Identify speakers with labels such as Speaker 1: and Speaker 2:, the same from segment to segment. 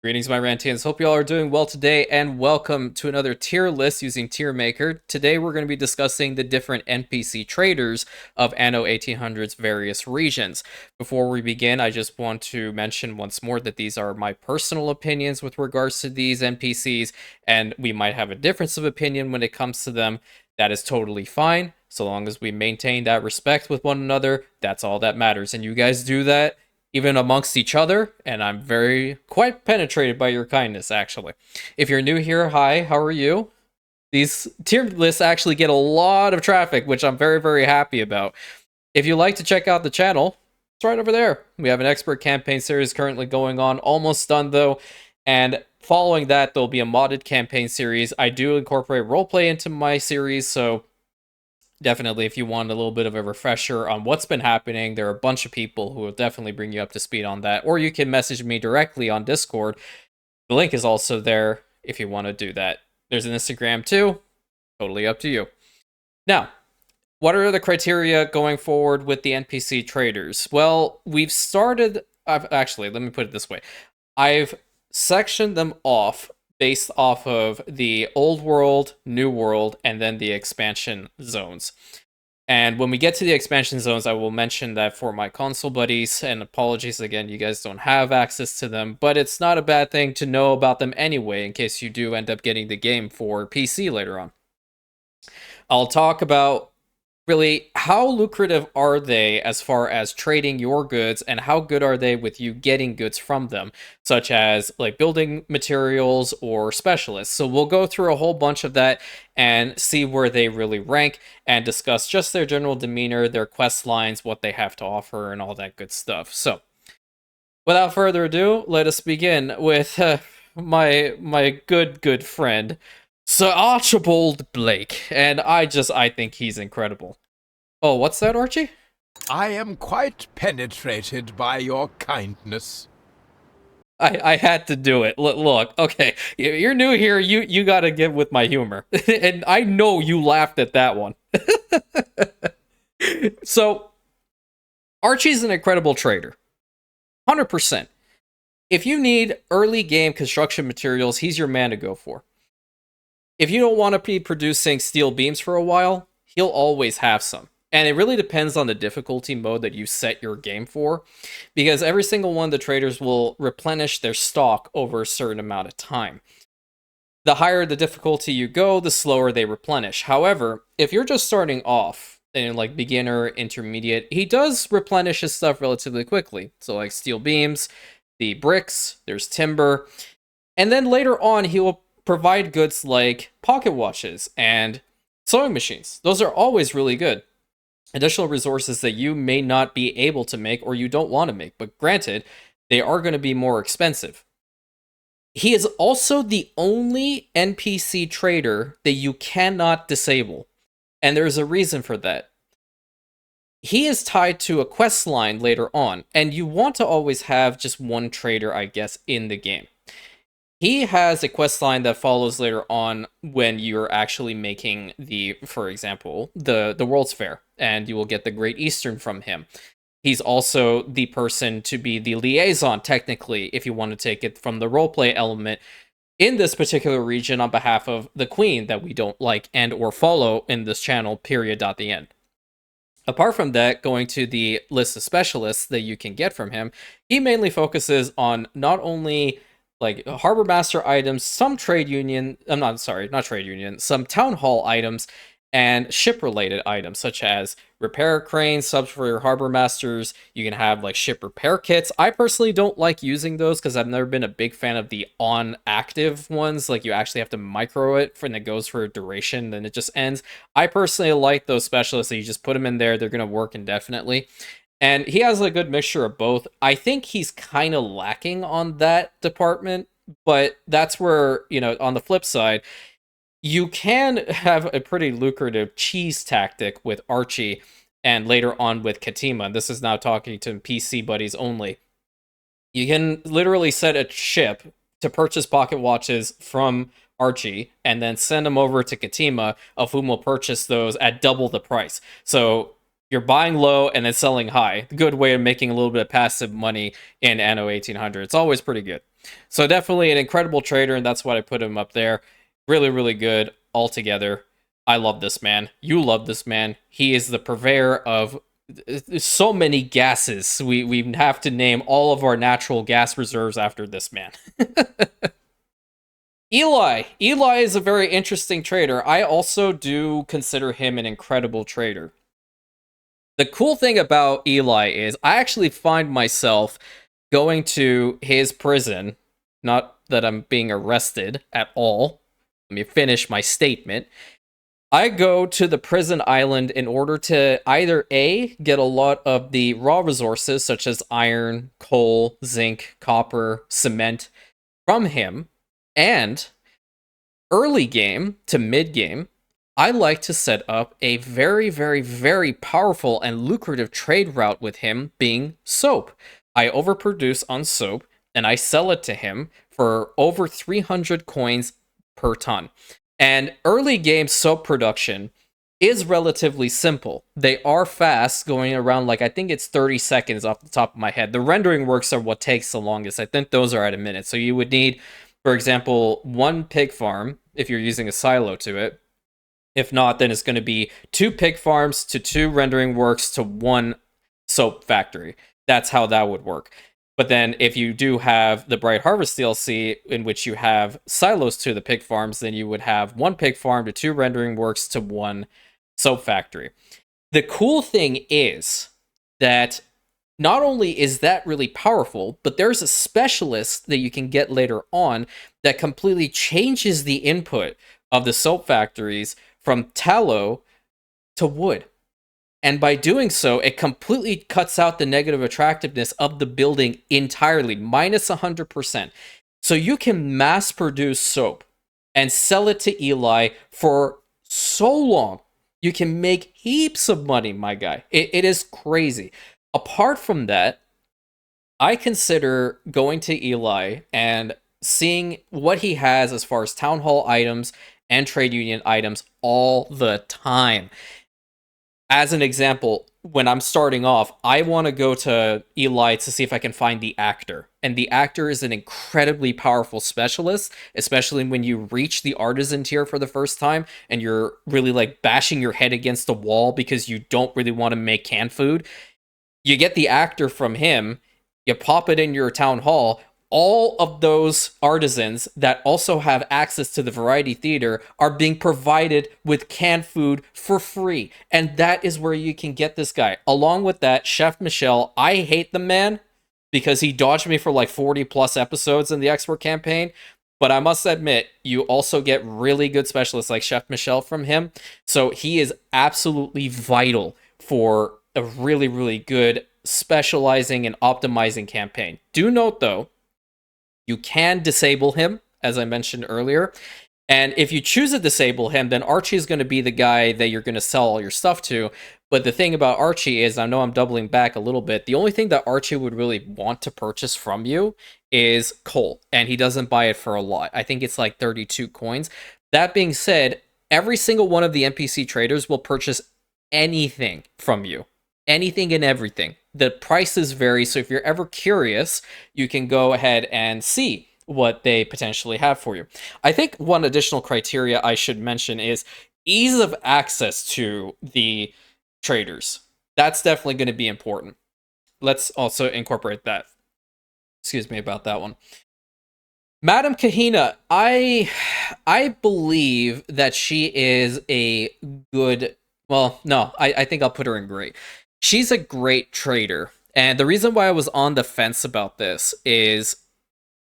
Speaker 1: Greetings, my Rantians. Hope you all are doing well today, and welcome to another tier list using Tier Maker. Today, we're going to be discussing the different NPC traders of Anno 1800's various regions. Before we begin, I just want to mention once more that these are my personal opinions with regards to these NPCs, and we might have a difference of opinion when it comes to them. That is totally fine, so long as we maintain that respect with one another. That's all that matters, and you guys do that even amongst each other, and I'm quite penetrated by your kindness, actually. If you're new here, hi, how are you? These tier lists actually get a lot of traffic, which I'm very happy about. If you'd like to check out the channel, it's right over there. We have an expert campaign series currently going on, almost done though, and following that, there'll be a modded campaign series. I do incorporate roleplay into my series, so definitely, if you want a little bit of a refresher on what's been happening, there are a bunch of people who will definitely bring you up to speed on that. Or you can message me directly on Discord. The link is also there if you want to do that. There's an Instagram too. Totally up to you. Now, what are the criteria going forward with the NPC traders? Well, we've started... Actually, let me put it this way. I've sectioned them off based off of the old world, new world, and then the expansion zones. And when we get to the expansion zones, I will mention that for my console buddies, and apologies again, you guys don't have access to them, but it's not a bad thing to know about them anyway, in case you do end up getting the game for PC later on. I'll talk about really how lucrative are they as far as trading your goods, and how good are they with you getting goods from them, such as like building materials or specialists. So we'll go through a whole bunch of that and see where they really rank and discuss just their general demeanor, their quest lines, what they have to offer, and all that good stuff. So without further ado, let us begin with my good friend Sir Archibald Blake, and I think he's incredible. Oh, what's that, Archie?
Speaker 2: I am quite penetrated by your kindness.
Speaker 1: I had to do it. Look, okay, you're new here, you gotta get with my humor. And I know you laughed at that one. So, Archie's an incredible trader. 100%. If you need early game construction materials, he's your man to go for. If you don't want to be producing steel beams for a while, he'll always have some. And it really depends on the difficulty mode that you set your game for, because every single one of the traders will replenish their stock over a certain amount of time. The higher the difficulty you go, the slower they replenish. However, if you're just starting off in like beginner, intermediate, he does replenish his stuff relatively quickly. So like steel beams, the bricks, there's timber, and then later on he will provide goods like pocket watches and sewing machines. Those are always really good. Additional resources that you may not be able to make or you don't want to make, but granted, they are going to be more expensive. He is also the only NPC trader that you cannot disable, and there's a reason for that. He is tied to a quest line later on, and you want to always have just one trader, I guess, in the game. He has a quest line that follows later on when you're actually making for example, the World's Fair, and you will get the Great Eastern from him. He's also the person to be the liaison, technically, if you want to take it from the roleplay element in this particular region on behalf of the Queen that we don't like and or follow in this channel, period, at the end. Apart from that, going to the list of specialists that you can get from him, he mainly focuses on not only like harbor master items, some trade union, not trade union, some town hall items, and ship related items such as repair cranes, subs for your harbor masters. You can have like ship repair kits. I personally don't like using those because I've never been a big fan of the on active ones. Like you actually have to micro it and it goes for a duration, then it just ends. I personally like those specialists that you just put them in there. They're going to work indefinitely. And he has a good mixture of both. I think he's kind of lacking on that department, but that's where, on the flip side, you can have a pretty lucrative cheese tactic with Archie and later on with Ketema. This is now talking to PC buddies only. You can literally set a ship to purchase pocket watches from Archie and then send them over to Ketema, of whom will purchase those at double the price. So you're buying low and then selling high. Good way of making a little bit of passive money in Anno 1800. It's always pretty good. So definitely an incredible trader, and that's why I put him up there. Really, really good altogether. I love this man. You love this man. He is the purveyor of so many gases. We have to name all of our natural gas reserves after this man. Eli is a very interesting trader. I also do consider him an incredible trader. The cool thing about Eli is I actually find myself going to his prison. Not that I'm being arrested at all. Let me finish my statement. I go to the prison island in order to either A, get a lot of the raw resources such as iron, coal, zinc, copper, cement from him, and early game to mid game, I like to set up a very, very, very powerful and lucrative trade route with him being soap. I overproduce on soap and I sell it to him for over 300 coins per ton. And early game soap production is relatively simple. They are fast, going around like I think it's 30 seconds off the top of my head. The rendering works are what takes the longest. I think those are at a minute. So you would need, for example, one pig farm if you're using a silo to it. If not, then it's going to be 2 pig farms to 2 rendering works to 1 soap factory. That's how that would work. But then if you do have the Bright Harvest DLC in which you have silos to the pig farms, then you would have 1 pig farm to 2 rendering works to 1 soap factory. The cool thing is that not only is that really powerful, but there's a specialist that you can get later on that completely changes the input of the soap factories from tallow to wood. And by doing so, it completely cuts out the negative attractiveness of the building entirely, minus 100%. So you can mass produce soap and sell it to Eli for so long. You can make heaps of money, my guy. It is crazy. Apart from that, I consider going to Eli and seeing what he has as far as town hall items and trade union items all the time. As an example, when I'm starting off, I want to go to Eli to see if I can find the actor. And the actor is an incredibly powerful specialist, especially when you reach the artisan tier for the first time and you're really like bashing your head against the wall because you don't really want to make canned food. You get the actor from him, you pop it in your town hall. All of those artisans that also have access to the variety theater are being provided with canned food for free. And that is where you can get this guy. Along with that, Chef Michel, I hate the man because he dodged me for like 40 plus episodes in the expert campaign. But I must admit, you also get really good specialists like Chef Michel from him. So he is absolutely vital for a really, really good specializing and optimizing campaign. Do note though, you can disable him, as I mentioned earlier. And if you choose to disable him, then Archie is going to be the guy that you're going to sell all your stuff to. But the thing about Archie is, I know I'm doubling back a little bit, the only thing that Archie would really want to purchase from you is coal. And he doesn't buy it for a lot. I think it's like 32 coins. That being said, every single one of the NPC traders will purchase anything from you. Anything and everything. The prices vary, so if you're ever curious, you can go ahead and see what they potentially have for you. I think one additional criteria I should mention is ease of access to the traders. That's definitely going to be important. Let's also incorporate that. Excuse me about that one. Madam Kahina, I believe that she is a good... Well, no, I think I'll put her in great. She's a great trader. And the reason why I was on the fence about this is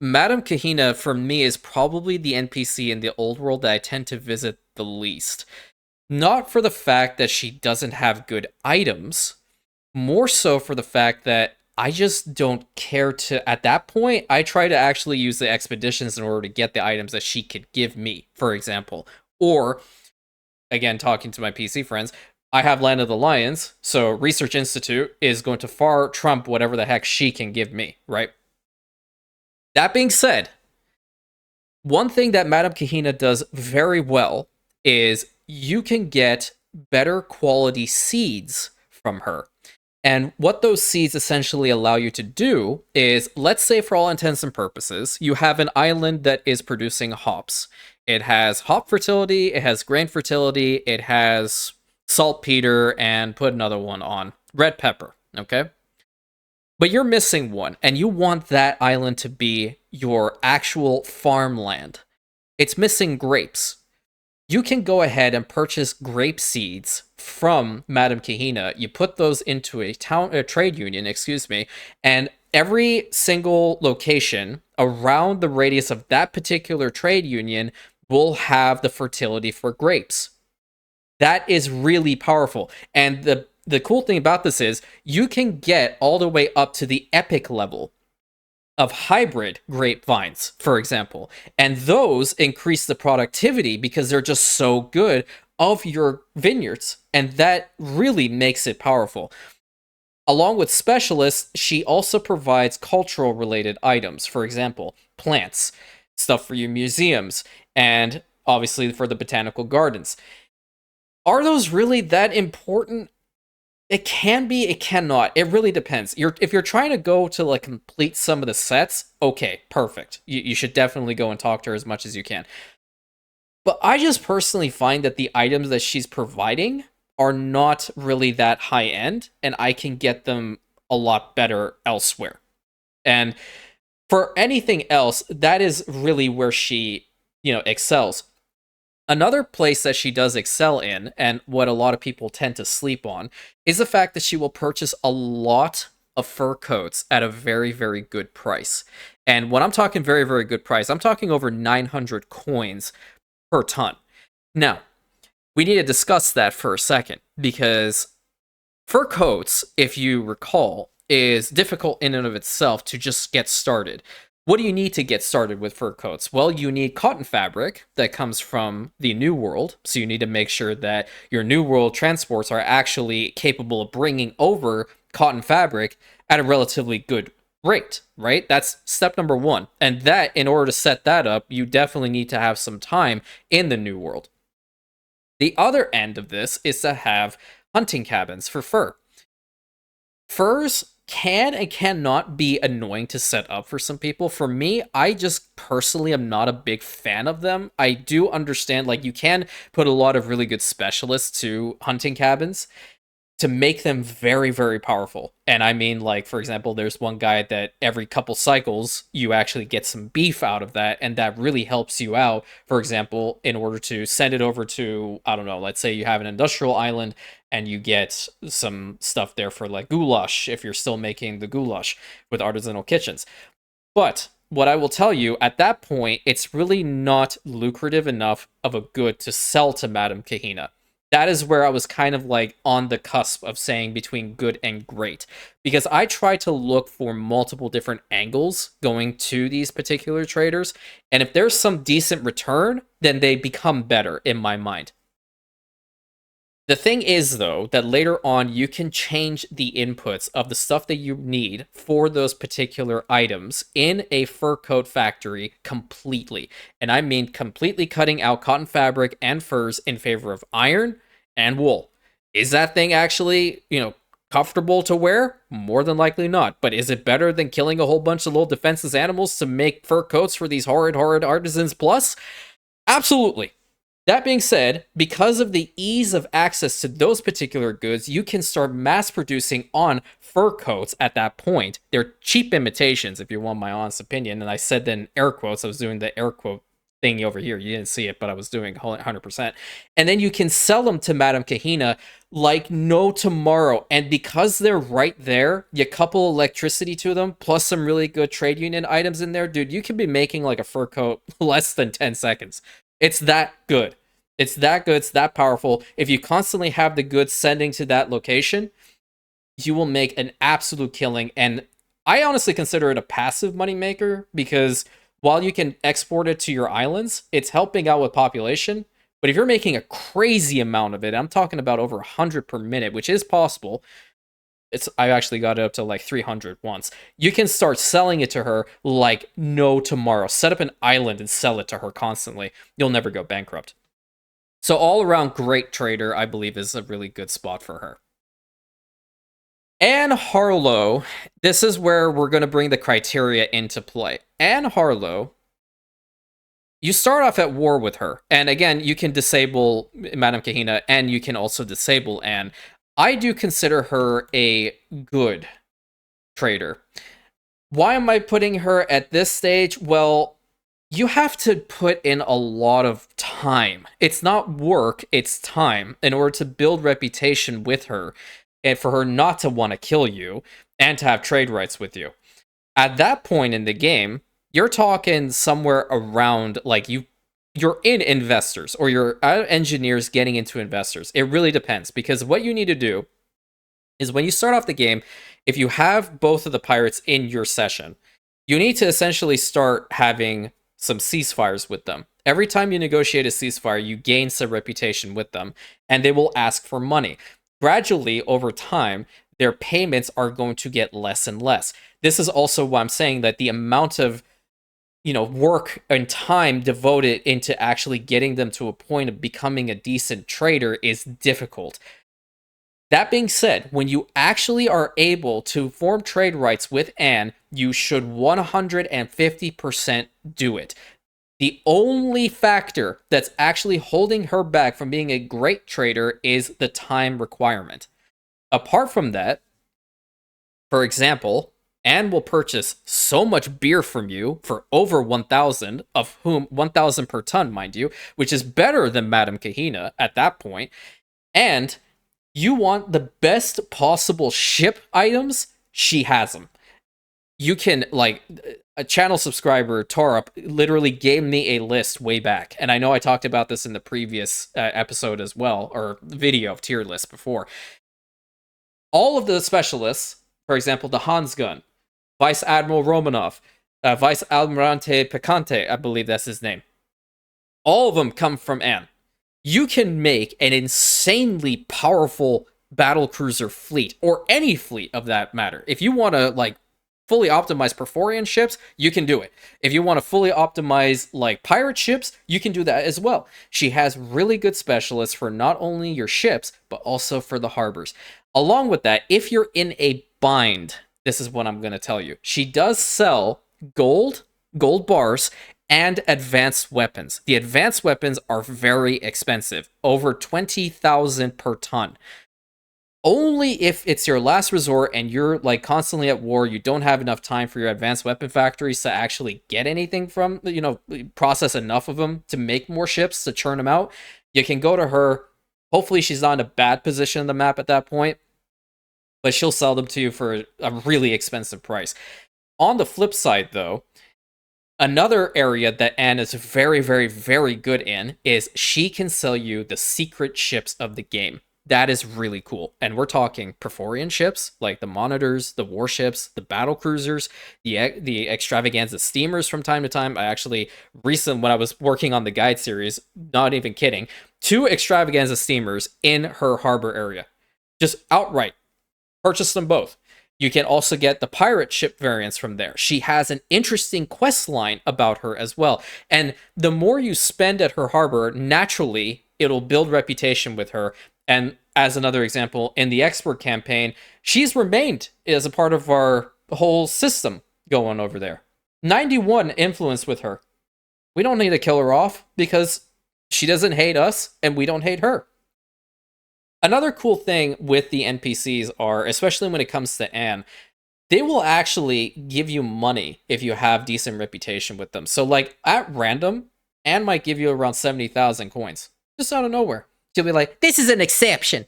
Speaker 1: Madam Kahina, for me, is probably the NPC in the old world that I tend to visit the least. Not for the fact that she doesn't have good items, more so for the fact that I just don't care to... At that point, I try to actually use the expeditions in order to get the items that she could give me, for example. Or, again, talking to my PC friends, I have Land of the Lions, so Research Institute is going to far trump whatever the heck she can give me, right? That being said, one thing that Madam Kahina does very well is you can get better quality seeds from her. And what those seeds essentially allow you to do is, let's say for all intents and purposes, you have an island that is producing hops. It has hop fertility, it has grain fertility, it has saltpeter, and put another one on, red pepper, okay? But you're missing one, and you want that island to be your actual farmland. It's missing grapes. You can go ahead and purchase grape seeds from Madame Kahina. You put those into a trade union, and every single location around the radius of that particular trade union will have the fertility for grapes. That is really powerful. And the cool thing about this is you can get all the way up to the epic level of hybrid grapevines, for example. And those increase the productivity because they're just so good of your vineyards. And that really makes it powerful. Along with specialists, she also provides cultural related items. For example, plants, stuff for your museums, and obviously for the botanical gardens. Are those really that important? It can be, it cannot. It really depends. If you're trying to go to like complete some of the sets, okay, perfect. You should definitely go and talk to her as much as you can. But I just personally find that the items that she's providing are not really that high end, and I can get them a lot better elsewhere. And for anything else, that is really where she, excels. Another place that she does excel in, and what a lot of people tend to sleep on, is the fact that she will purchase a lot of fur coats at a very, very good price. And when I'm talking very, very good price, I'm talking over 900 coins per ton. Now, we need to discuss that for a second, because fur coats, if you recall, is difficult in and of itself to just get started. What do you need to get started with fur coats? Well, you need cotton fabric that comes from the New World. So you need to make sure that your New World transports are actually capable of bringing over cotton fabric at a relatively good rate, right? That's step number one. And that, in order to set that up, you definitely need to have some time in the New World. The other end of this is to have hunting cabins for fur. Furs can and cannot be annoying to set up for some people. For me, I just personally am not a big fan of them. I do understand, like, you can put a lot of really good specialists to hunting cabins to make them very, very powerful. And I mean, like, for example, there's one guy that every couple cycles, you actually get some beef out of that, and that really helps you out, for example, in order to send it over to, I don't know, let's say you have an industrial island, and you get some stuff there for, like, goulash, if you're still making the goulash with artisanal kitchens. But what I will tell you, at that point, it's really not lucrative enough of a good to sell to Madame Kahina. That is where I was kind of like on the cusp of saying between good and great, because I try to look for multiple different angles going to these particular traders, and if there's some decent return, then they become better in my mind. The thing is, though, that later on you can change the inputs of the stuff that you need for those particular items in a fur coat factory completely. And I mean completely cutting out cotton fabric and furs in favor of iron and wool. Is that thing actually, comfortable to wear? More than likely not. But is it better than killing a whole bunch of little defenseless animals to make fur coats for these horrid artisans plus? Absolutely. That being said, because of the ease of access to those particular goods, you can start mass producing on fur coats at that point. They're cheap imitations, if you want my honest opinion. And I said that in air quotes. I was doing the air quote thingy over here. You didn't see it, but I was doing 100%. And then you can sell them to Madame Kahina like no tomorrow. And because they're right there, you couple electricity to them, plus some really good trade union items in there, dude, you can be making like a fur coat less than 10 seconds. It's that good. It's that good. It's that powerful. If you constantly have the goods sending to that location, you will make an absolute killing. And I honestly consider it a passive moneymaker, because while you can export it to your islands, it's helping out with population. But if you're making a crazy amount of it, I'm talking about over 100 per minute, which is possible. I actually got it up to like 300 once. You can start selling it to her like no tomorrow. Set up an island and sell it to her constantly. You'll never go bankrupt. So all around great trader, I believe, is a really good spot for her. Anne Harlow, this is where we're going to bring the criteria into play. Anne Harlow, you start off at war with her. And again, you can disable Madame Kahina, and you can also disable Anne. I do consider her a good trader. Why am I putting her at this stage? Well, you have to put in a lot of time. It's not work, it's time in order to build reputation with her and for her not to want to kill you and to have trade rights with you. At that point in the game, you're talking somewhere around like you're in investors or you're engineers getting into investors. It really depends because what you need to do is when you start off the game, if you have both of the pirates in your session, you need to essentially start having some ceasefires with them. Every time you negotiate a ceasefire, you gain some reputation with them, and they will ask for money. Gradually, over time, their payments are going to get less and less. This is also why I'm saying that the amount of work and time devoted into actually getting them to a point of becoming a decent trader is difficult. That being said, when you actually are able to form trade rights with Anne, you should 150% do it. The only factor that's actually holding her back from being a great trader is the time requirement. Apart from that, for example, Anne will purchase so much beer from you for over 1,000, of whom 1,000 per ton, mind you, which is better than Madame Kahina at that point. And you want the best possible ship items, she has them. You can, like, a channel subscriber, Torup, literally gave me a list way back. And I know I talked about this in the previous episode as well, or video of tier list before. All of the specialists, for example, the Hans gun, Vice Admiral Romanov, Vice Almirante Picante, I believe that's his name. All of them come from Anne. You can make an insanely powerful battlecruiser fleet, or any fleet of that matter. If you want to, like, fully optimize Perforian ships, you can do it. If you want to fully optimize, like, pirate ships, you can do that as well. She has really good specialists for not only your ships, but also for the harbors. Along with that, if you're in a bind, this is what I'm going to tell you. She does sell gold bars, and advanced weapons. The advanced weapons are very expensive, over 20,000 per ton. Only if it's your last resort and you're like constantly at war, you don't have enough time for your advanced weapon factories to actually get anything from, process enough of them to make more ships to churn them out. You can go to her. Hopefully she's not in a bad position on the map at that point, but she'll sell them to you for a really expensive price. On the flip side, though, another area that Anne is very, very, very good in is she can sell you the secret ships of the game. That is really cool. And we're talking Perforian ships, like the monitors, the warships, the battle cruisers, the extravaganza steamers from time to time. I actually, recently, when I was working on the guide series, not even kidding, 2 extravaganza steamers in her harbor area. Just outright. Purchase them both. You can also get the pirate ship variants from there. She has an interesting quest line about her as well. And the more you spend at her harbor, naturally, it'll build reputation with her. And as another example, in the expert campaign, she's remained as a part of our whole system going over there. 91 influence with her. We don't need to kill her off because she doesn't hate us and we don't hate her. Another cool thing with the NPCs are, especially when it comes to Anne, they will actually give you money if you have decent reputation with them. So, like, at random, Anne might give you around 70,000 coins. Just out of nowhere. She'll be like, this is an exception.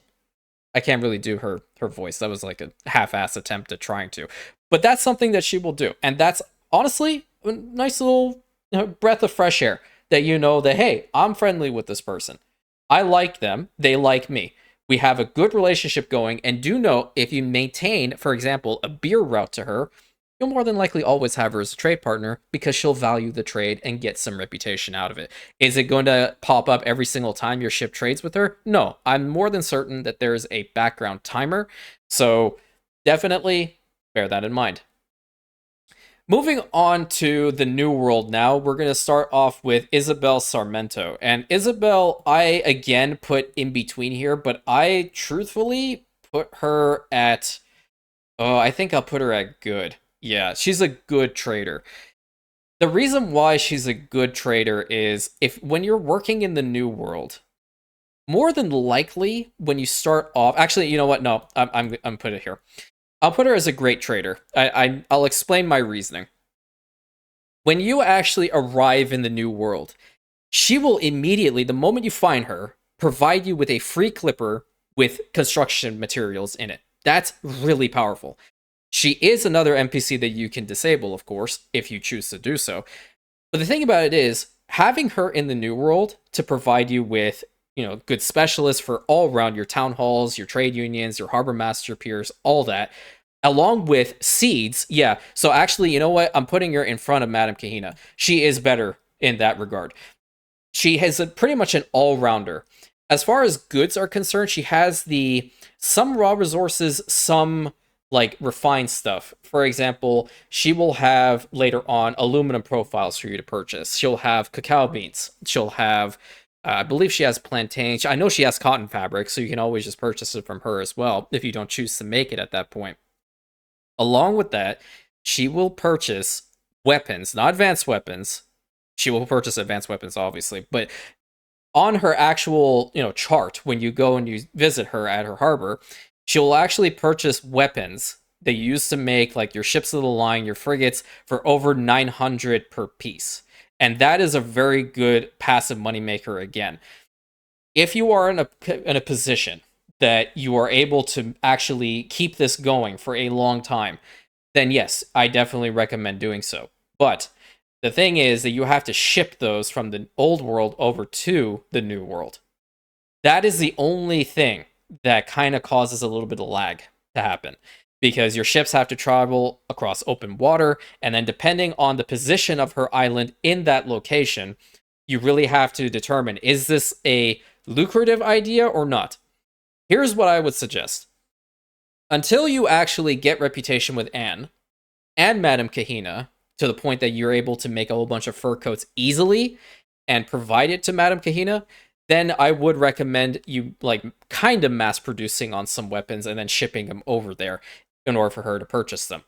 Speaker 1: I can't really do her voice. That was like a half-ass attempt at trying to. But that's something that she will do. And that's, honestly, a nice little breath of fresh air. That you know that, hey, I'm friendly with this person. I like them. They like me. We have a good relationship going, and do know if you maintain, for example, a beer route to her, you'll more than likely always have her as a trade partner because she'll value the trade and get some reputation out of it. Is it going to pop up every single time your ship trades with her? No, I'm more than certain that there's a background timer, so definitely bear that in mind. Moving on to the New World now, we're going to start off with Isabel Sarmento. And Isabel, I again put in between here, but I truthfully put her at Oh, I think I'll put her at good. Yeah, she's a good trader. The reason why she's a good trader is if when you're working in the new world, more than likely when you start off. Actually, you know what? No, I'm put it here. I'll put her as a great trader. I'll explain my reasoning. When you actually arrive in the new world, she will immediately, the moment you find her, provide you with a free clipper with construction materials in it. That's really powerful. She is another NPC that you can disable, of course, if you choose to do so. But the thing about it is, having her in the new world to provide you with, good specialists for all around your town halls, your trade unions, your harbor master peers, all that, along with seeds. Yeah. So actually, you know what? I'm putting her in front of Madame Kahina. She is better in that regard. She has pretty much an all-rounder. As far as goods are concerned, she has some raw resources, some like refined stuff. For example, she will have later on aluminum profiles for you to purchase. She'll have cacao beans. She'll have, I believe she has plantains. I know she has cotton fabric, so you can always just purchase it from her as well if you don't choose to make it at that point. Along with that, she will purchase weapons, not advanced weapons. She will purchase advanced weapons, obviously, but on her actual, chart, when you go and you visit her at her harbor, she will actually purchase weapons they use to make like your ships of the line, your frigates, for over 900 per piece. And that is a very good passive moneymaker again. If you are in a position that you are able to actually keep this going for a long time, then yes, I definitely recommend doing so. But the thing is that you have to ship those from the old world over to the new world. That is the only thing that kind of causes a little bit of lag to happen, because your ships have to travel across open water, and then depending on the position of her island in that location, you really have to determine, is this a lucrative idea or not? Here's what I would suggest. Until you actually get reputation with Anne and Madame Kahina, to the point that you're able to make a whole bunch of fur coats easily and provide it to Madame Kahina, then I would recommend you like kind of mass producing on some weapons and then shipping them over there in order for her to purchase them.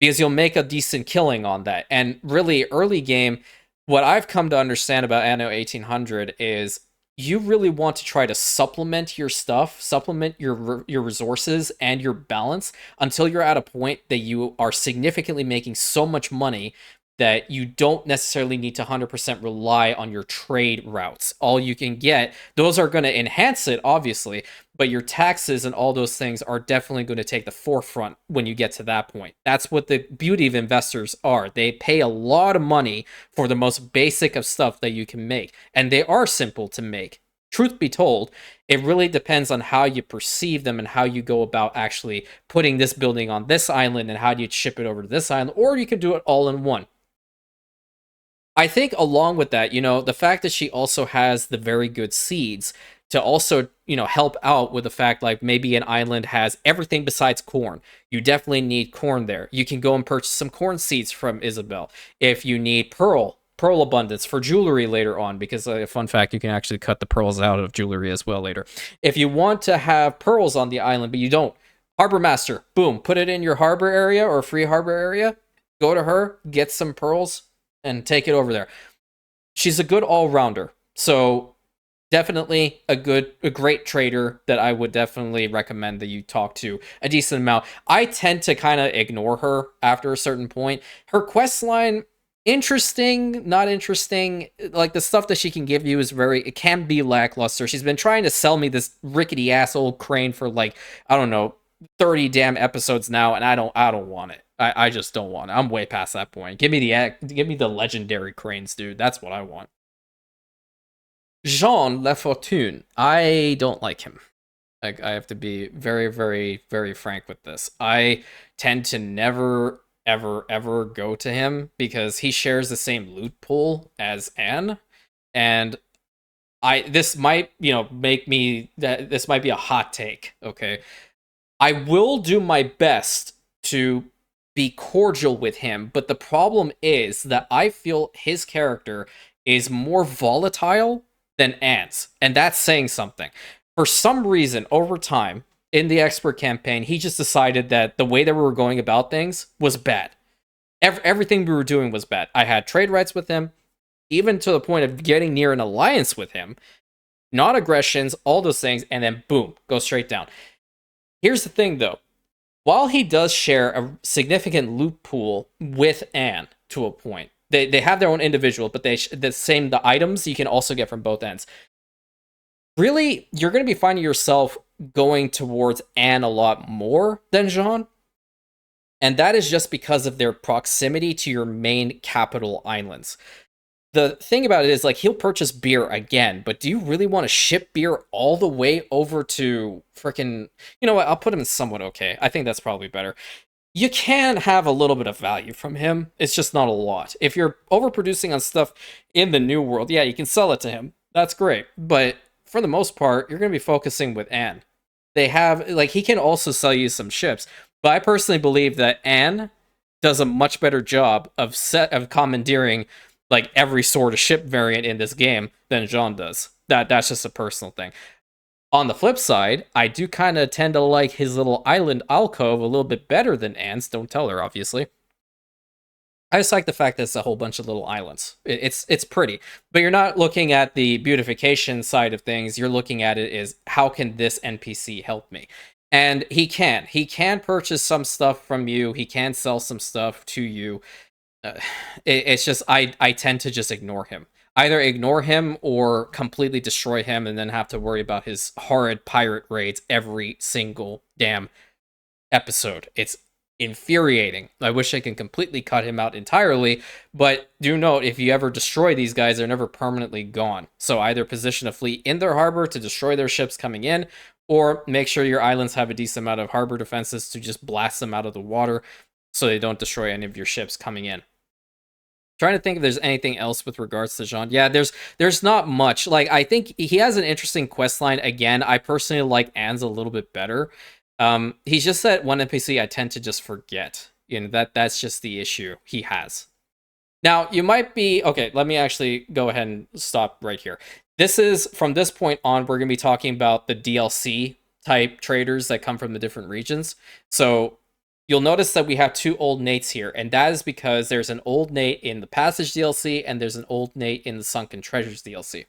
Speaker 1: Because you'll make a decent killing on that. And really, early game, what I've come to understand about Anno 1800 is you really want to try to supplement your stuff, supplement your resources and your balance until you're at a point that you are significantly making so much money that you don't necessarily need to 100% rely on your trade routes. All you can get, those are going to enhance it, obviously, but your taxes and all those things are definitely going to take the forefront when you get to that point. That's what the beauty of investors are. They pay a lot of money for the most basic of stuff that you can make, and they are simple to make. Truth be told, it really depends on how you perceive them and how you go about actually putting this building on this island and how do you ship it over to this island, or you can do it all in one. I think along with that, the fact that she also has the very good seeds to also, help out with the fact like maybe an island has everything besides corn. You definitely need corn there. You can go and purchase some corn seeds from Isabel. If you need pearl abundance for jewelry later on, because fun fact, you can actually cut the pearls out of jewelry as well later. If you want to have pearls on the island, but you don't, harbor master, boom, put it in your harbor area or free harbor area, go to her, get some pearls, and take it over there. She's a good all-rounder. So definitely a great trader that I would definitely recommend that you talk to a decent amount. I tend to kind of ignore her after a certain point. Her quest line, interesting, not interesting. Like the stuff that she can give you it can be lackluster. She's been trying to sell me this rickety ass old crane for like, I don't know, 30 damn episodes now, and I don't want it. I just don't want it. I'm way past that point. Give me the legendary cranes, dude. That's what I want. Jean Lafortune. I don't like him. Like, I have to be very, very, very frank with this. I tend to never, ever, ever go to him because he shares the same loot pool as Anne, and this might, this might be a hot take, okay? I will do my best to be cordial with him, but the problem is that I feel his character is more volatile than Anne's, and that's saying something. For some reason, over time, in the expert campaign, he just decided that the way that we were going about things was bad. Everything we were doing was bad. I had trade rights with him, even to the point of getting near an alliance with him, non-aggressions, all those things, and then boom, go straight down. Here's the thing, though. While he does share a significant loot pool with Anne to a point, they have their own individual, but the items you can also get from both ends. Really, you're going to be finding yourself going towards Anne a lot more than Jean. And that is just because of their proximity to your main capital islands. The thing about it is, like, he'll purchase beer again, but do you really want to ship beer all the way over to frickin'... You know what, I'll put him in somewhat okay. I think that's probably better. You can have a little bit of value from him. It's just not a lot. If you're overproducing on stuff in the New World, yeah, you can sell it to him. That's great. But for the most part, you're going to be focusing with Anne. They have... Like, he can also sell you some ships. But I personally believe that Anne does a much better job of commandeering like every sort of ship variant in this game than Jean does. That's just a personal thing. On the flip side, I do kind of tend to like his little island alcove a little bit better than Anne's. Don't tell her, obviously. I just like the fact that it's a whole bunch of little islands. It's pretty. But you're not looking at the beautification side of things. You're looking at it as, how can this NPC help me? And he can. He can purchase some stuff from you. He can sell some stuff to you. It's just, I tend to just ignore him. Either ignore him or completely destroy him and then have to worry about his horrid pirate raids every single damn episode. It's infuriating. I wish I can completely cut him out entirely, but do note, if you ever destroy these guys, they're never permanently gone. So either position a fleet in their harbor to destroy their ships coming in, or make sure your islands have a decent amount of harbor defenses to just blast them out of the water so they don't destroy any of your ships coming in. Trying to think if there's anything else with regards to Jean. Yeah, there's not much. Like, I think he has an interesting quest line. Again, I personally like Anne's a little bit better. He's just that one NPC I tend to just forget. You know, that's just the issue he has. Now, you might be... Okay, let me actually go ahead and stop right here. This is, from this point on, we're going to be talking about the DLC type traders that come from the different regions. So you'll notice that we have two old Nates here, and that is because there's an old Nate in the Passage DLC, and there's an old Nate in the Sunken Treasures DLC.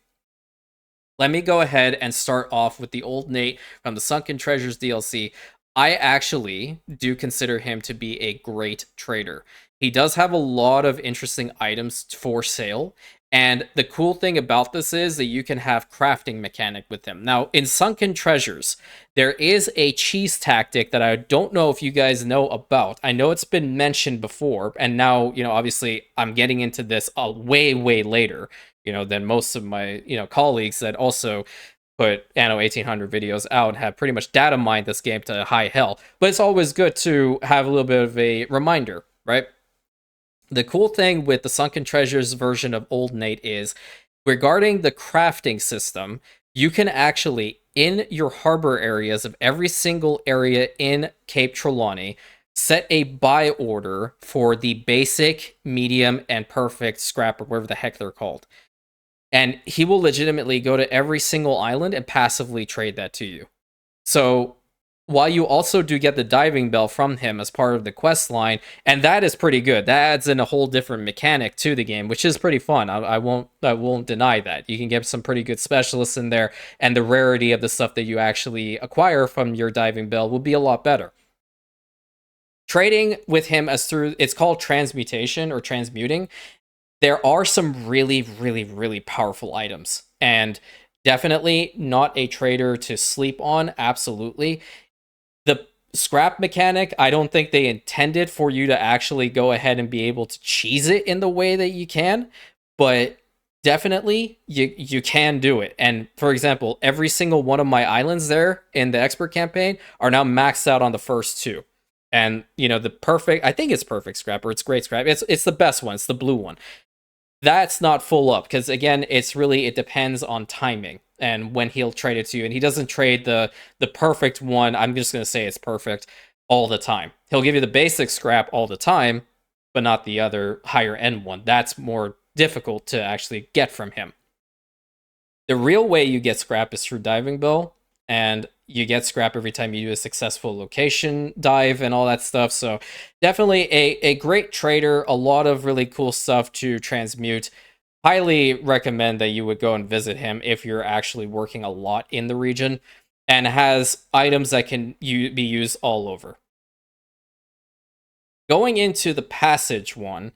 Speaker 1: Let me go ahead and start off with the old Nate from the Sunken Treasures DLC. I actually do consider him to be a great trader. He does have a lot of interesting items for sale, and the cool thing about this is that you can have crafting mechanic with him. Now, in Sunken Treasures, there is a cheese tactic that I don't know if you guys know about. I know it's been mentioned before, and now, you know, obviously, I'm getting into this way, way later, you know, than most of my, you know, colleagues that also put Anno 1800 videos out and have pretty much data mined this game to high hell. But it's always good to have a little bit of a reminder, right? The cool thing with the Sunken Treasures version of Old Nate is, regarding the crafting system, you can actually, in your harbor areas of every single area in Cape Trelawney, set a buy order for the basic, medium, and perfect scrap, or whatever the heck they're called. And he will legitimately go to every single island and passively trade that to you. So while you also do get the diving bell from him as part of the quest line, and that is pretty good. That adds in a whole different mechanic to the game, which is pretty fun. I won't deny that. You can get some pretty good specialists in there, and the rarity of the stuff that you actually acquire from your diving bell will be a lot better. Trading with him as through, it's called transmutation or transmuting. There are some really, really, really powerful items, and definitely not a trader to sleep on, absolutely. The scrap mechanic, I don't think they intended for you to actually go ahead and be able to cheese it in the way that you can, but definitely you can do it. And for example, every single one of my islands there in the expert campaign are now maxed out on the first two. And, you know, the perfect, I think it's perfect scrap, or it's great scrap. It's the best one. It's the blue one. That's not full up, because again, it depends on timing and when he'll trade it to you. And he doesn't trade the perfect one. I'm just going to say it's perfect all the time. He'll give you the basic scrap all the time, but not the other higher end one. That's more difficult to actually get from him. The real way you get scrap is through diving bell. And you get scrap every time you do a successful location dive and all that stuff. So definitely a great trader, a lot of really cool stuff to transmute. Highly recommend that you would go and visit him if you're actually working a lot in the region, and has items that can be used all over. Going into the passage one,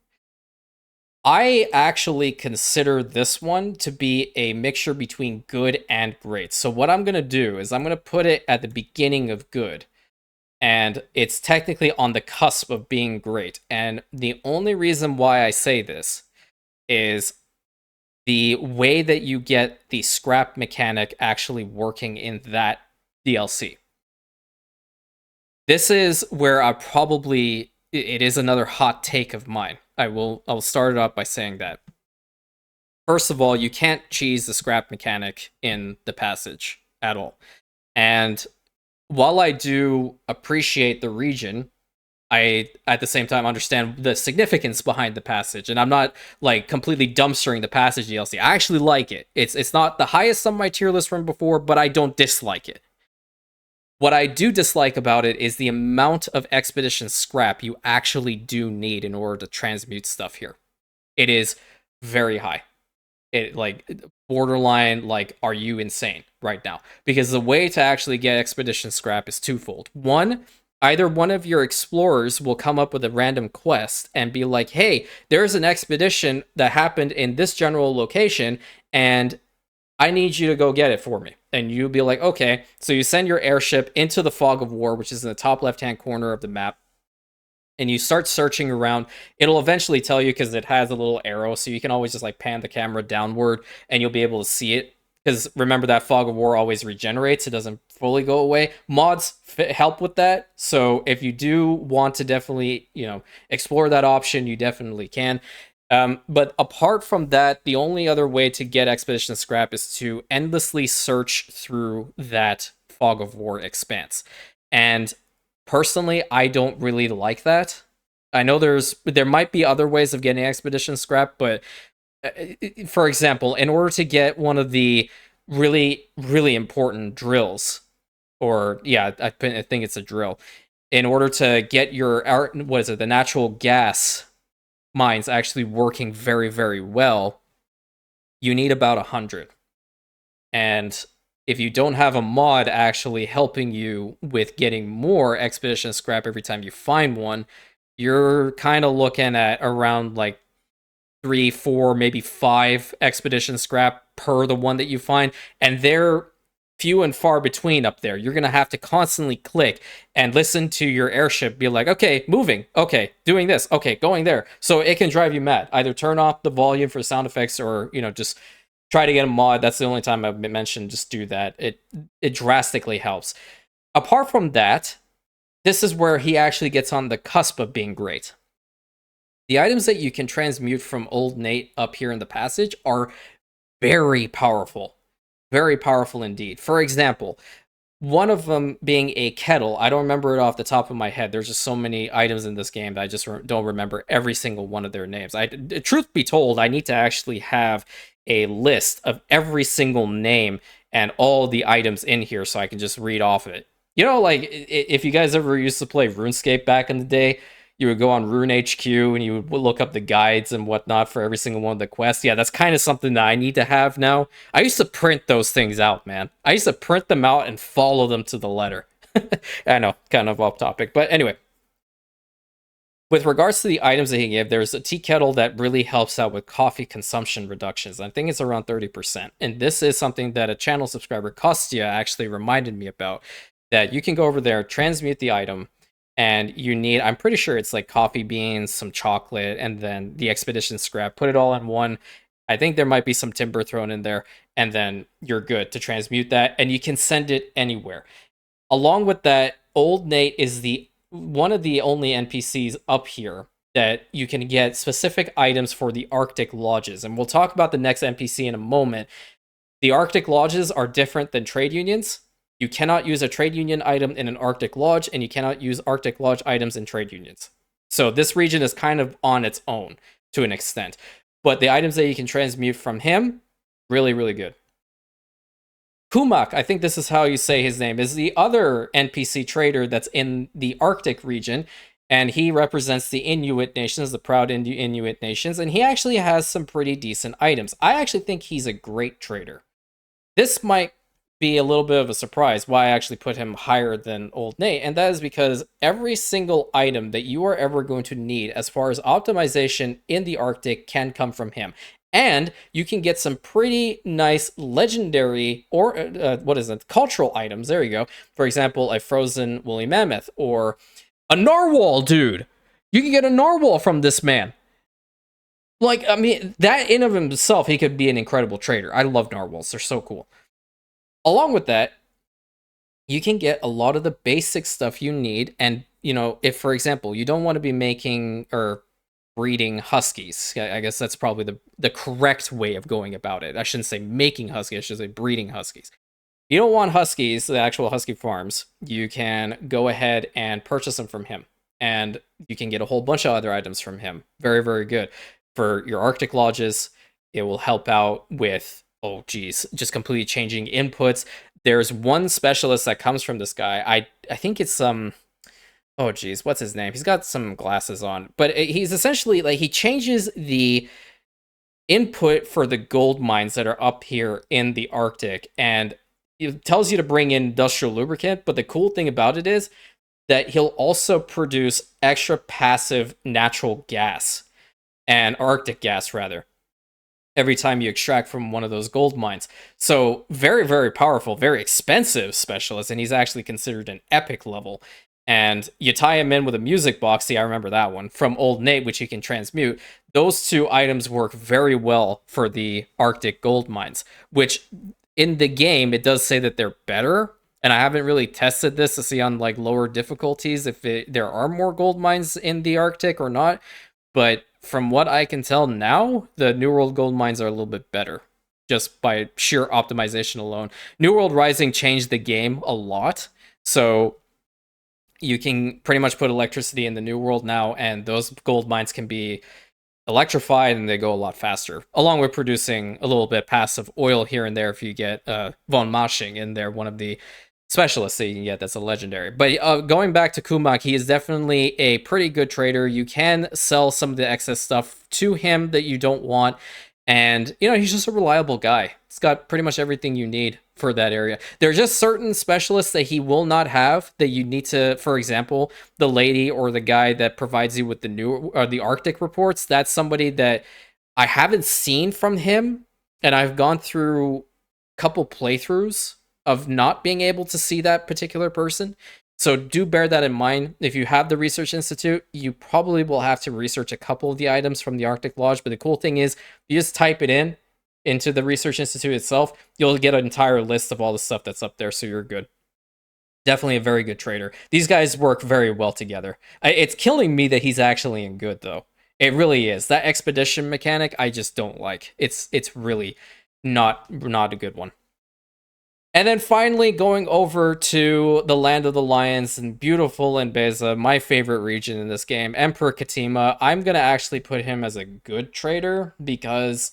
Speaker 1: I actually consider this one to be a mixture between good and great. So what I'm going to do is I'm going to put it at the beginning of good, and it's technically on the cusp of being great. And the only reason why I say this is the way that you get the scrap mechanic actually working in that DLC. This is where it is another hot take of mine. I'll start it off by saying that. First of all, you can't cheese the scrap mechanic in the passage at all. And while I do appreciate the region, I at the same time understand the significance behind the passage, and I'm not like completely dumpstering the passage DLC. I actually like it. It's not the highest on my tier list from before, but I don't dislike it. What I do dislike about it is the amount of expedition scrap you actually do need in order to transmute stuff here. It is very high. It like borderline like, are you insane right now? Because the way to actually get expedition scrap is twofold. One, either one of your explorers will come up with a random quest and be like, hey, there's an expedition that happened in this general location, and I need you to go get it for me. And you'll be like, okay. So you send your airship into the fog of war, which is in the top left-hand corner of the map, and you start searching around. It'll eventually tell you because it has a little arrow, so you can always just like pan the camera downward and you'll be able to see it. Because remember, that fog of war always regenerates. It doesn't fully go away. Mods help with that. So if you do want to definitely, explore that option, you definitely can. But apart from that, the only other way to get expedition scrap is to endlessly search through that fog of war expanse. And personally, I don't really like that. I know there might be other ways of getting expedition scrap, but for example, in order to get one of the really, really important drills, or yeah, I think it's a drill, in order to get the natural gas mines actually working very, very well, you need about 100. And if you don't have a mod actually helping you with getting more expedition scrap every time you find one, you're kind of looking at around like 3, 4, maybe 5 expedition scrap per the one that you find, and they're few and far between up there. You're gonna have to constantly click and listen to your airship be like, okay, moving, okay, doing this, okay, going there. So it can drive you mad. Either turn off the volume for sound effects, or just try to get a mod. That's the only time I've mentioned just do that. It drastically helps. Apart from that, this is where he actually gets on the cusp of being great. The items that you can transmute from Old Nate up here in the passage are very powerful. Very powerful indeed. For example, one of them being a kettle. I don't remember it off the top of my head. There's just so many items in this game that I just don't remember every single one of their names. Truth be told, I need to actually have a list of every single name and all the items in here so I can just read off of it. Like if you guys ever used to play RuneScape back in the day, you would go on Rune HQ and you would look up the guides and whatnot for every single one of the quests. Yeah, that's kind of something that I need to have now. I used to print those things out, man. I used to print them out and follow them to the letter. I know, kind of off topic. But anyway, with regards to the items that he gave, there's a tea kettle that really helps out with coffee consumption reductions. I think it's around 30%. And this is something that a channel subscriber, Kostya, actually reminded me about. That you can go over there, transmute the item, and you need, I'm pretty sure it's like coffee beans, some chocolate, and then the expedition scrap. Put it all in one. I think there might be some timber thrown in there, and then you're good to transmute that, and you can send it anywhere. Along with that, Old Nate is one of the only NPCs up here that you can get specific items for the Arctic Lodges, and we'll talk about the next NPC in a moment. The Arctic Lodges are different than trade unions. You cannot use a trade union item in an Arctic Lodge, and you cannot use Arctic Lodge items in trade unions. So this region is kind of on its own to an extent. But the items that you can transmute from him, really, really good. Qumaq, I think this is how you say his name, is the other NPC trader that's in the Arctic region, and he represents the Inuit nations, the proud Inuit nations, and he actually has some pretty decent items. I actually think he's a great trader. This might be a little bit of a surprise why I actually put him higher than Old Nate, and that is because every single item that you are ever going to need as far as optimization in the Arctic can come from him. And you can get some pretty nice legendary or cultural items. There you go. For example, a frozen woolly mammoth or a narwhal, dude. You can get a narwhal from this man. Like, I mean, that in of himself, he could be an incredible trader. I love narwhals. They're so cool. Along with that, you can get a lot of the basic stuff you need. And, you know, if, for example, you don't want to be making or breeding huskies, I guess that's probably the correct way of going about it. I shouldn't say making huskies, I should say breeding huskies. You don't want huskies, the actual husky farms. You can go ahead and purchase them from him. And you can get a whole bunch of other items from him. Very, very good. For your Arctic lodges, it will help out with, oh geez, just completely changing inputs. There's one specialist that comes from this guy. I think it's oh geez, what's his name? He's got some glasses on, but he's essentially like, he changes the input for the gold mines that are up here in the Arctic, and it tells you to bring in industrial lubricant. But the cool thing about it is that he'll also produce extra passive natural gas, and Arctic gas rather, every time you extract from one of those gold mines. So very, very powerful, very expensive specialist, and he's actually considered an epic level. And you tie him in with a music box. See, I remember that one from Old Nate, which you can transmute. Those two items work very well for the Arctic gold mines, which in the game, it does say that they're better. And I haven't really tested this to see on like lower difficulties if there are more gold mines in the Arctic or not. But from what I can tell now, the New World gold mines are a little bit better just by sheer optimization alone. New World Rising changed the game a lot. So you can pretty much put electricity in the New World now, and those gold mines can be electrified and they go a lot faster, along with producing a little bit passive oil here and there if you get Von Masching in there, one of the specialists that you can get that's a legendary. But going back to Qumaq, he is definitely a pretty good trader. You can sell some of the excess stuff to him that you don't want, and you know, he's just a reliable guy. He's got pretty much everything you need for that area. There are just certain specialists that he will not have that you need to, for example, the lady or the guy that provides you with the Arctic reports. That's somebody that I haven't seen from him, and I've gone through a couple playthroughs of not being able to see that particular person. So do bear that in mind. If you have the Research Institute, you probably will have to research a couple of the items from the Arctic Lodge. But the cool thing is, you just type it into the Research Institute itself, you'll get an entire list of all the stuff that's up there, so you're good. Definitely a very good trader. These guys work very well together. It's killing me that he's actually in good, though. It really is. That expedition mechanic, I just don't like. It's really not a good one. And then finally, going over to the Land of the Lions and beautiful Nbeza, my favorite region in this game, Emperor Ketema. I'm going to actually put him as a good trader because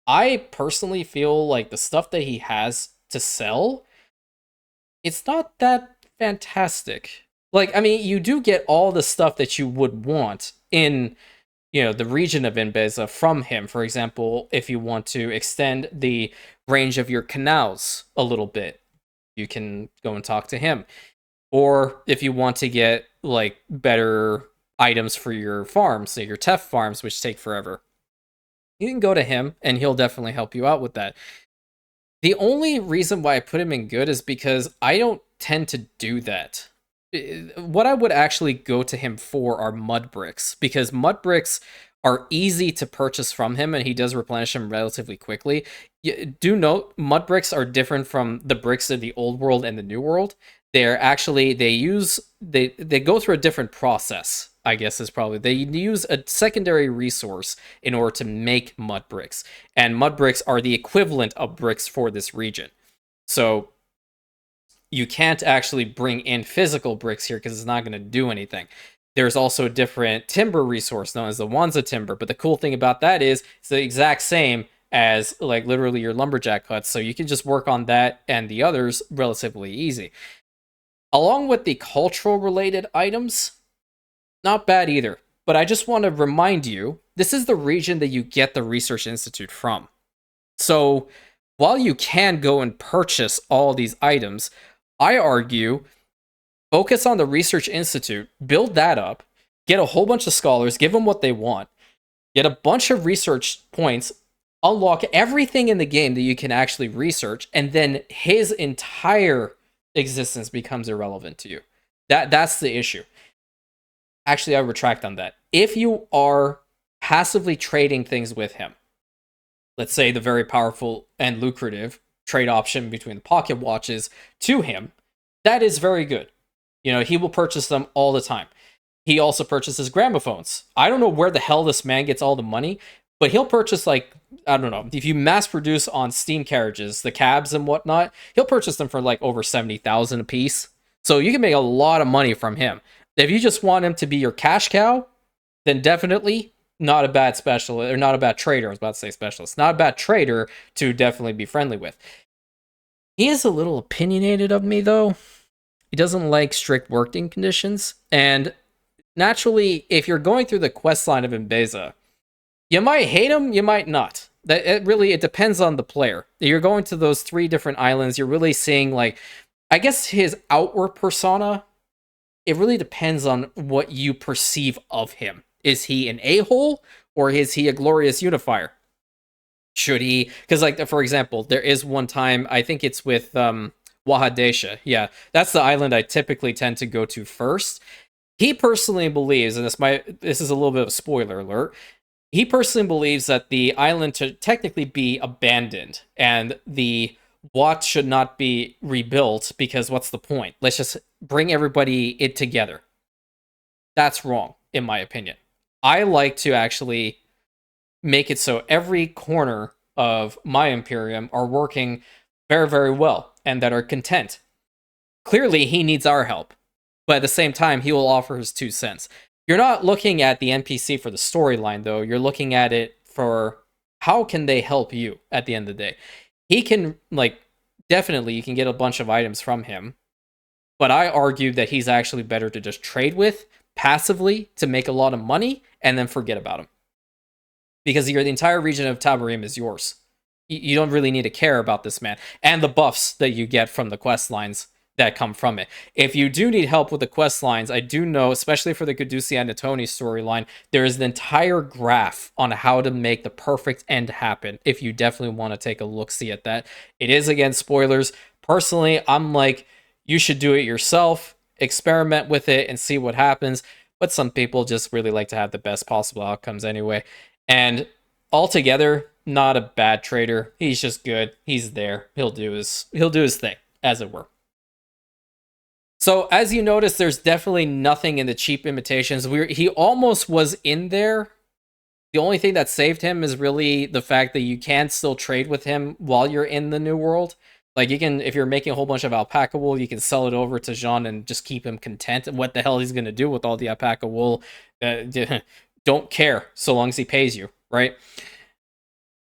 Speaker 1: I personally feel like the stuff that he has to sell, it's not that fantastic. Like, I mean, you do get all the stuff that you would want in, you know, the region of Nbeza from him. For example, if you want to extend the range of your canals a little bit, you can go and talk to him. Or if you want to get like better items for your farms, say your Tef farms, which take forever, you can go to him and he'll definitely help you out with that. The only reason why I put him in good is because I don't tend to do that. What I would actually go to him for are mud bricks, because mud bricks are easy to purchase from him and he does replenish them relatively quickly. Do note, mud bricks are different from the bricks of the old world and the new world. They're actually, they go through a different process, I guess is probably. They use a secondary resource in order to make mud bricks. And mud bricks are the equivalent of bricks for this region. So you can't actually bring in physical bricks here because it's not going to do anything. There's also a different timber resource known as the Wanza timber. But the cool thing about that is it's the exact same as like literally your lumberjack huts, so you can just work on that and the others relatively easy. Along with the cultural related items, not bad either. But I just want to remind you, this is the region that you get the Research Institute from. So while you can go and purchase all these items, I argue focus on the Research Institute, build that up, get a whole bunch of scholars, give them what they want, get a bunch of research points, unlock everything in the game that you can actually research, and then his entire existence becomes irrelevant to you. That's the issue. Actually, I retract on that. If you are passively trading things with him, let's say the very powerful and lucrative trade option between the pocket watches to him, that is very good. You know, he will purchase them all the time. He also purchases gramophones. I don't know where the hell this man gets all the money, but he'll purchase, like, I don't know, if you mass produce on steam carriages, the cabs and whatnot, he'll purchase them for like over 70,000 a piece. So you can make a lot of money from him. If you just want him to be your cash cow, then definitely not a bad specialist, or not a bad trader. I was about to say specialist. Not a bad trader to definitely be friendly with. He is a little opinionated of me, though. He doesn't like strict working conditions. And naturally, if you're going through the quest line of Mbeza, you might hate him, you might not. It depends on the player. You're going to those 3 different islands, you're really seeing, like, I guess his outward persona. It really depends on what you perceive of him. Is he an a-hole, or is he a glorious unifier? Should he... Because, like, for example, there is one time, I think it's with Wahadesha. Yeah, that's the island I typically tend to go to first. He personally believes, and this is a little bit of a spoiler alert, he personally believes that the island should technically be abandoned, and the Wat should not be rebuilt, because what's the point? Let's just bring everybody it together. That's wrong, in my opinion. I like to actually make it so every corner of my Imperium are working very, very well, and that are content. Clearly, he needs our help, but at the same time, he will offer his 2 cents. You're not looking at the NPC for the storyline, though. You're looking at it for how can they help you at the end of the day. He can, like, definitely you can get a bunch of items from him, but I argue that he's actually better to just trade with passively to make a lot of money and then forget about him. Because the entire region of Tabarim is yours. You don't really need to care about this man. And the buffs that you get from the quest lines that come from it. If you do need help with the quest lines, I do know, especially for the Caduceus and Tony storyline, there is an entire graph on how to make the perfect end happen, if you definitely want to take a look-see at that. It is, again, spoilers. Personally, I'm like, you should do it yourself, experiment with it, and see what happens. But some people just really like to have the best possible outcomes anyway. And altogether, not a bad trader. He's just good. He's there. He'll do his thing, as it were. So, as you notice, there's definitely nothing in the cheap imitations. He almost was in there. The only thing that saved him is really the fact that you can still trade with him while you're in the New World. Like, you can, if you're making a whole bunch of alpaca wool, you can sell it over to Jean and just keep him content. What the hell he's going to do with all the alpaca wool? Don't care, so long as he pays you, right?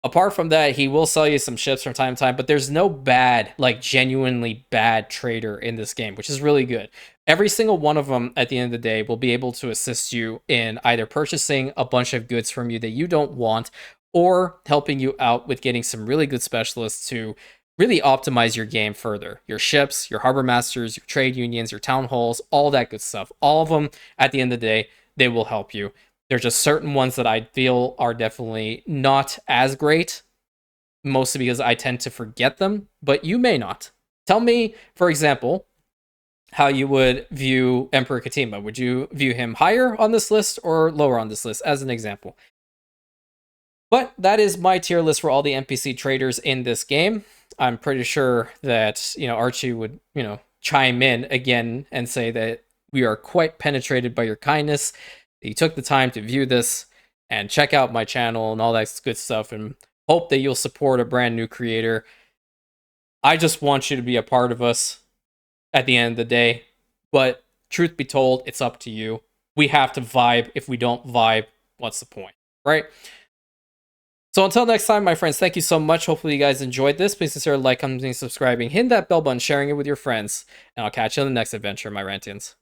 Speaker 1: Apart from that, he will sell you some ships from time to time, but there's no bad, like genuinely bad trader in this game, which is really good. Every single one of them, at the end of the day, will be able to assist you in either purchasing a bunch of goods from you that you don't want, or helping you out with getting some really good specialists to really optimize your game further. Your ships, your harbor masters, your trade unions, your town halls, all that good stuff. All of them, at the end of the day, they will help you. There's just certain ones that I feel are definitely not as great, mostly because I tend to forget them, but you may not. Tell me, for example, how you would view Emperor Ketema. Would you view him higher on this list or lower on this list, as an example? But that is my tier list for all the NPC traders in this game. I'm pretty sure that, Archie would, chime in again and say that we are quite penetrated by your kindness. You took the time to view this and check out my channel and all that good stuff, and hope that you'll support a brand new creator. I just want you to be a part of us at the end of the day, but truth be told, it's up to you. We have to vibe. If we don't vibe, what's the point, right? So until next time, my friends, thank you so much. Hopefully you guys enjoyed this. Please consider like, commenting, subscribing, hit that bell button, sharing it with your friends, and I'll catch you on the next adventure, my Rantians.